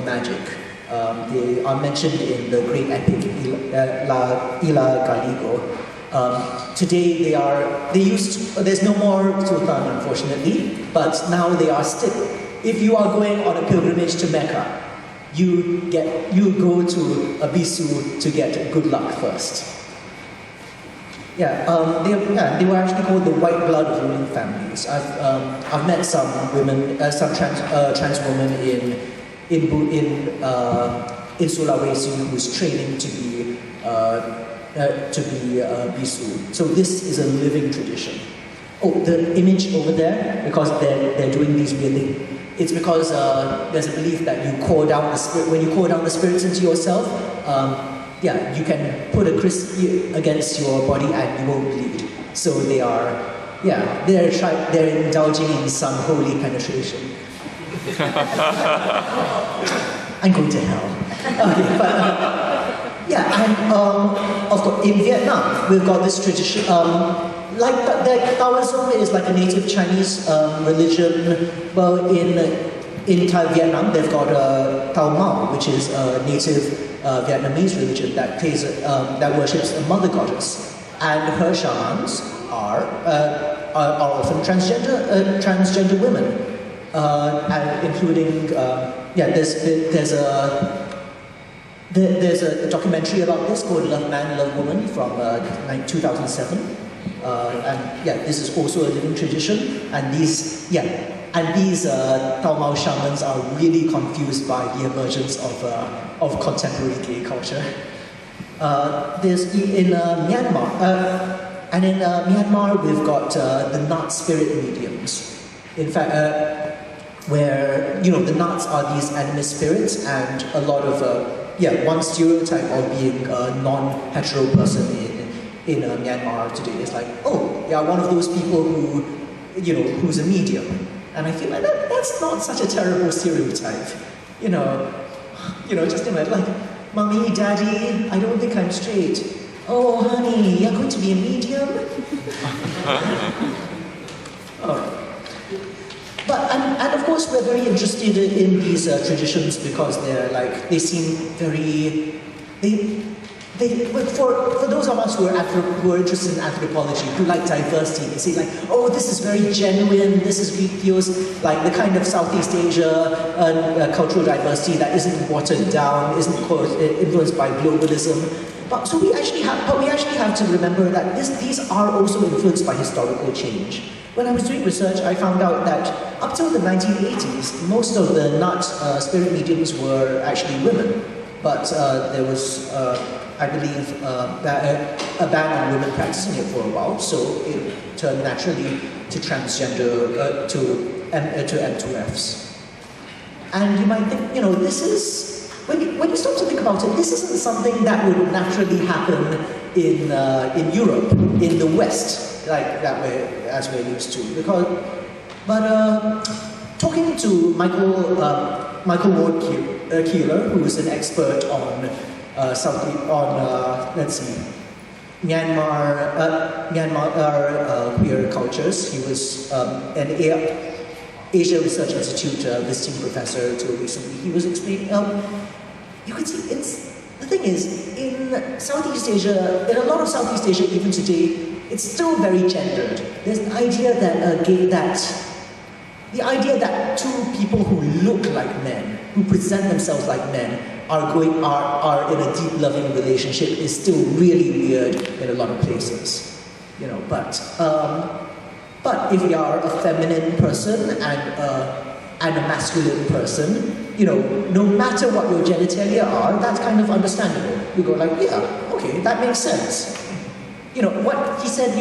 magic. They are mentioned in the great epic Ila Galigo. Today there's no more Sultan, unfortunately, but now they are still. If you are going on a pilgrimage to Mecca, you go to a bisu to get good luck first. They were actually called the white blood ruling families. I've met some women, some trans women in Sulawesi who's training to be bisu. So this is a living tradition. Oh, the image over there, because they're doing these weird things. It's because there's a belief that you call down the spirit. When you call down the spirits into yourself, you can put a crisp against your body and you won't bleed. So they're indulging in some holy penetration. I'm going to hell. Okay, but of course, in Vietnam, we've got this tradition. Taoism is like a native Chinese religion. Well, in Vietnam, they've got Tao Mao, which is a native Vietnamese religion that worships a mother goddess, and her shamans are often transgender women, and including there's a documentary about this called Love Man, Love Woman from 2007. This is also a living tradition, and these Tao Mao shamans are really confused by the emergence of contemporary gay culture. There's in Myanmar, Myanmar we've got the Nat spirit mediums. In fact, where the Nats are these animist spirits, and a lot of one stereotype of being a non-hetero person in Myanmar today is like, one of those people who, who's a medium. And I feel like that's not such a terrible stereotype. Just imagine, like, Mommy, Daddy, I don't think I'm straight. Oh, honey, you're going to be a medium? But, and of course, we're very interested in these traditions because they seem very, for those of us who are interested in anthropology, who like diversity, they say like, oh, this is very genuine, feels like the kind of Southeast Asia cultural diversity that isn't watered down, isn't influenced by globalism. But we actually have to remember that these are also influenced by historical change. When I was doing research, I found out that up till the 1980s, most of the Nat spirit mediums were actually women. But there was, I believe, a ban on women practicing it for a while, so it turned naturally to transgender, to M2Fs. And you might think, this is, when you start to think about it, this isn't something that would naturally happen in Europe, in the West, like that way, as we're used to. Talking to Michael Ward Keeler, who is an expert on Myanmar queer cultures. He was an Asia Research Institute visiting professor till recently. He was explaining, you could see, the thing is, in Southeast Asia, in a lot of Southeast Asia even today, it's still very gendered. There's the idea that two people who look like men, who present themselves like men, are in a deep loving relationship is still really weird in a lot of places. But if you are a feminine person and a masculine person, no matter what your genitalia are, that's kind of understandable. You go like, yeah, okay, that makes sense. What he said,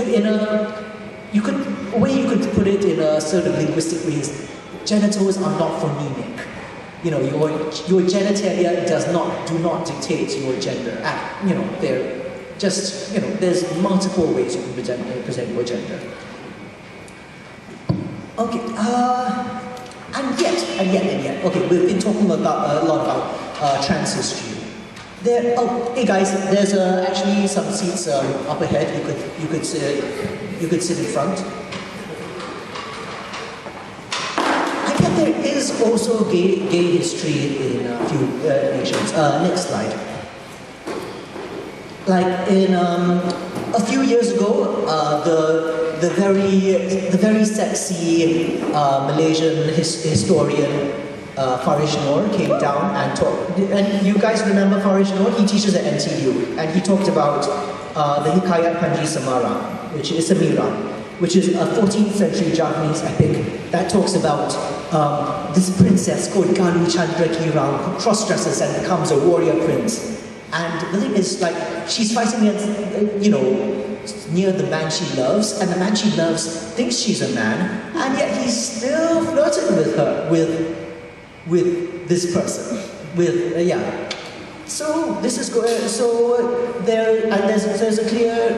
you could put it in a sort of linguistic way is, genitals are not phonemic. Your genitalia do not dictate your gender. They're just, there's multiple ways you can present your gender. Okay, and yet. Okay, we've been talking a lot about trans history. Hey guys, there's actually some seats up ahead. You could sit in front. I get there is also gay history in a few nations. Next slide. Like in a few years ago, the very sexy Malaysian historian Farish Noor came down and talked. And you guys remember Farish Noor? He teaches at NTU, and he talked about the Hikayat Panji which is Samira, which is a 14th century Japanese epic that talks about this princess called Galu Chandra Kirang who cross-dresses and becomes a warrior prince. And the thing is, like, she's fighting against, near the man she loves, and the man she loves thinks she's a man, and yet he's still flirting with her, with this person, So this is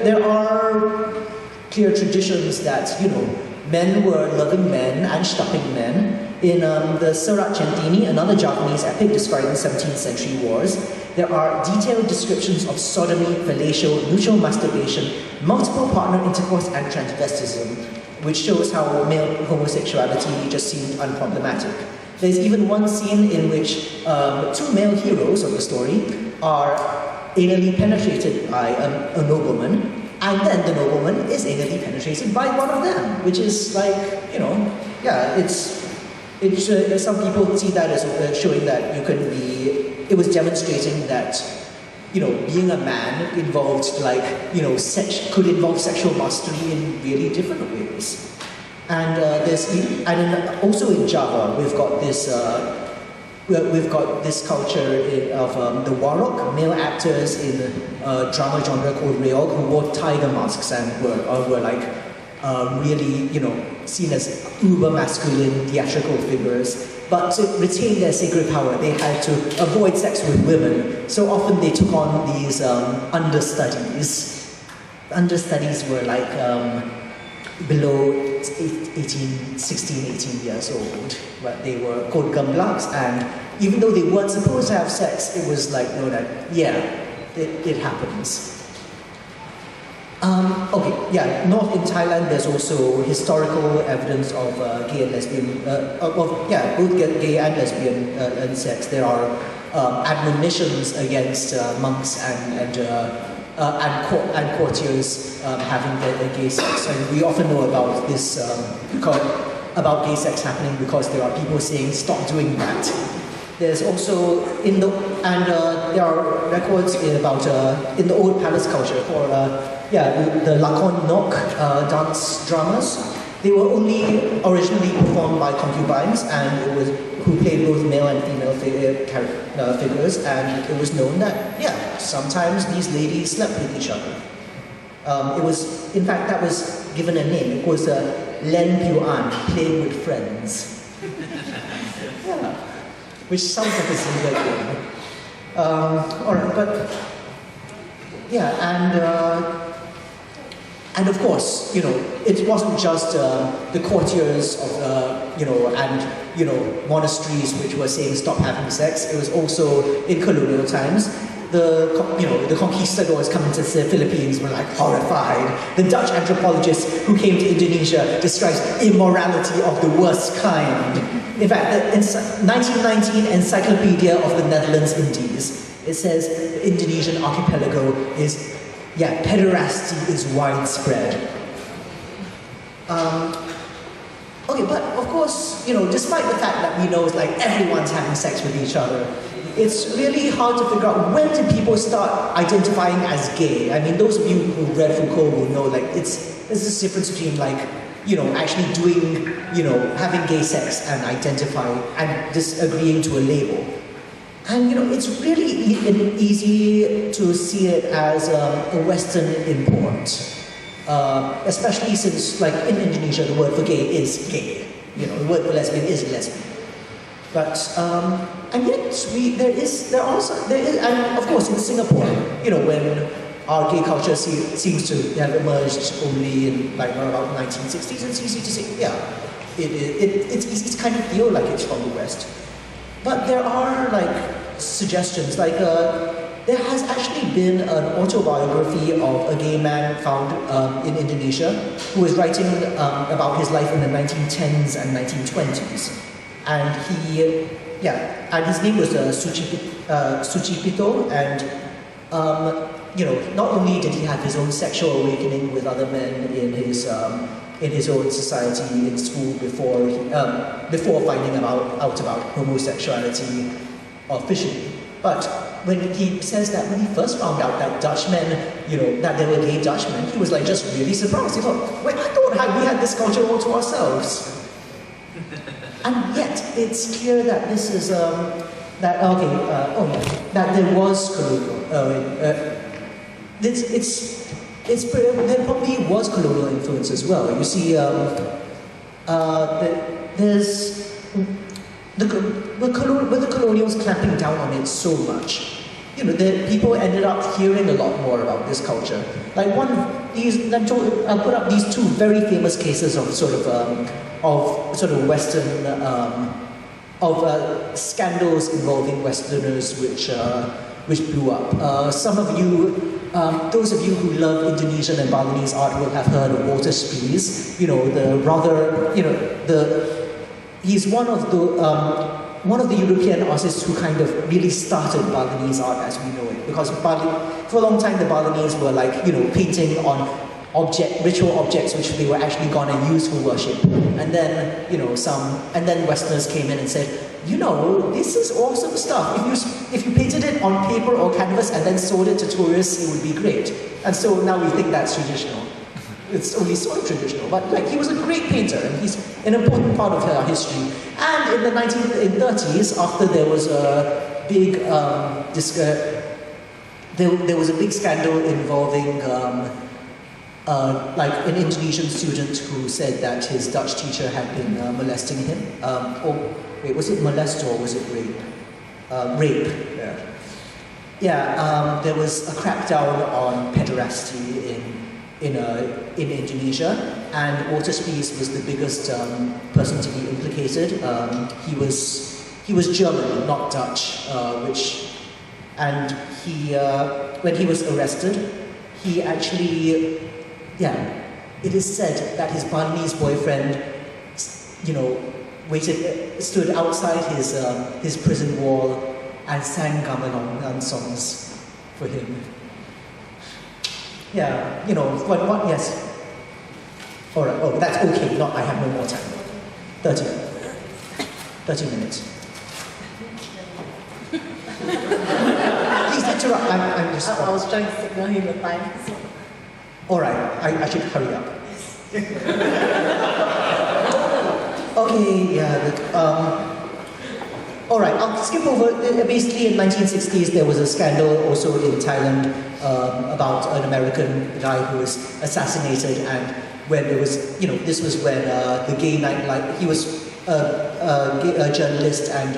there are clear traditions that men were loving men and stopping men. In the Serat Centini, another Japanese epic describing 17th century wars, there are detailed descriptions of sodomy, fellatio, mutual masturbation, multiple partner intercourse, and transvestism, which shows how male homosexuality just seemed unproblematic. There's even one scene in which two male heroes of the story are anally penetrated by a nobleman, and then the nobleman is anally penetrated by one of them, which is like, some people see that as showing that you can be. It was demonstrating that, being a man involved could involve sexual mastery in really different ways. And also in Java, we've got this culture of the warok, male actors in a drama genre called Reog, who wore tiger masks and were really, seen as uber masculine theatrical figures. But to retain their sacred power, they had to avoid sex with women. So often they took on these understudies. Understudies were below 16, 18 years old, but they were called gamblaks, and even though they weren't supposed to have sex, it was known that, it happens. North in Thailand, there's also historical evidence of gay and lesbian, both gay and lesbian sex. There are admonitions against monks and courtiers having their gay sex, and we often know about this about gay sex happening because there are people saying stop doing that. There's also there are records about in the old palace culture for the Lakon Nok dance dramas. They were only originally performed by concubines, and who played both male and female figures, and it was known that sometimes these ladies slept with each other. That was given a name. It was Len Puan, playing with friends. Which sounds like a similar game. And of course, it wasn't just the courtiers of, monasteries which were saying stop having sex. It was also in colonial times. The conquistadors coming to the Philippines were horrified. The Dutch anthropologist who came to Indonesia describes immorality of the worst kind. In fact, the 1919 Encyclopedia of the Netherlands Indies, it says the Indonesian archipelago is, pederasty is widespread. But of course, despite the fact that we know everyone's having sex with each other, it's really hard to figure out when did people start identifying as gay. I mean, those of you who read Foucault will know, there's this difference between actually doing, having gay sex and identifying and disagreeing to a label. And it's really easy to see it as a Western import, especially since in Indonesia the word for gay is gay, the word for lesbian is lesbian. But and yet and of course in Singapore, when our gay culture seems to have emerged only in around 1960s, it's easy to say, it's easy to kind of feel like it's from the West. But there are suggestions, there has actually been an autobiography of a gay man found in Indonesia who was writing about his life in the 1910s and 1920s. And yeah, and his name was Suchipito, and not only did he have his own sexual awakening with other men in his own society in school before finding out about homosexuality officially, but when he says that when he first found out that Dutchmen, that there were gay Dutchmen, he was like just really surprised. He thought, wait, I thought we had this culture all to ourselves. And yet, it's clear that this is, that there was colonial, there probably was colonial influence as well. You see, there's, with the colonials clamping down on it so much, people ended up hearing a lot more about this culture. Like one of these, I'll put up these two very famous cases of sort of Western, scandals involving Westerners which blew up. Some of you, those of you who love Indonesian and Balinese art will have heard of Walter Spies. He's one of the European artists who kind of really started Balinese art as we know it. Because for a long time the Balinese were like, painting on ritual objects which they were actually going to use for worship. And then, and then Westerners came in and said, this is awesome stuff. If you painted it on paper or canvas and then sold it to tourists, it would be great. And so now we think that's traditional. It's only sort of traditional, but he was a great painter, and he's an important part of our history. And in the 1930s, after there was a big there was a big scandal involving an Indonesian student who said that his Dutch teacher had been molesting him. Was it molest or was it rape? Rape. Yeah. There was a crackdown on pederasty in Indonesia, and Walter Spies was the biggest person to be implicated. He was German, not Dutch, and when he was arrested, he actually, it is said that his Balinese boyfriend, stood outside his prison wall and sang gamelan songs for him. Yeah, what, yes. All right, that's okay. No, I have no more time. 30 minutes. Please interrupt. I'm just... I was trying to signal him the time. All right, I should hurry up. Okay, all right, I'll skip over. Basically, in 1960s, there was a scandal also in Thailand about an American guy who was assassinated, and when there was, this was when the gay nightlife. He was a journalist and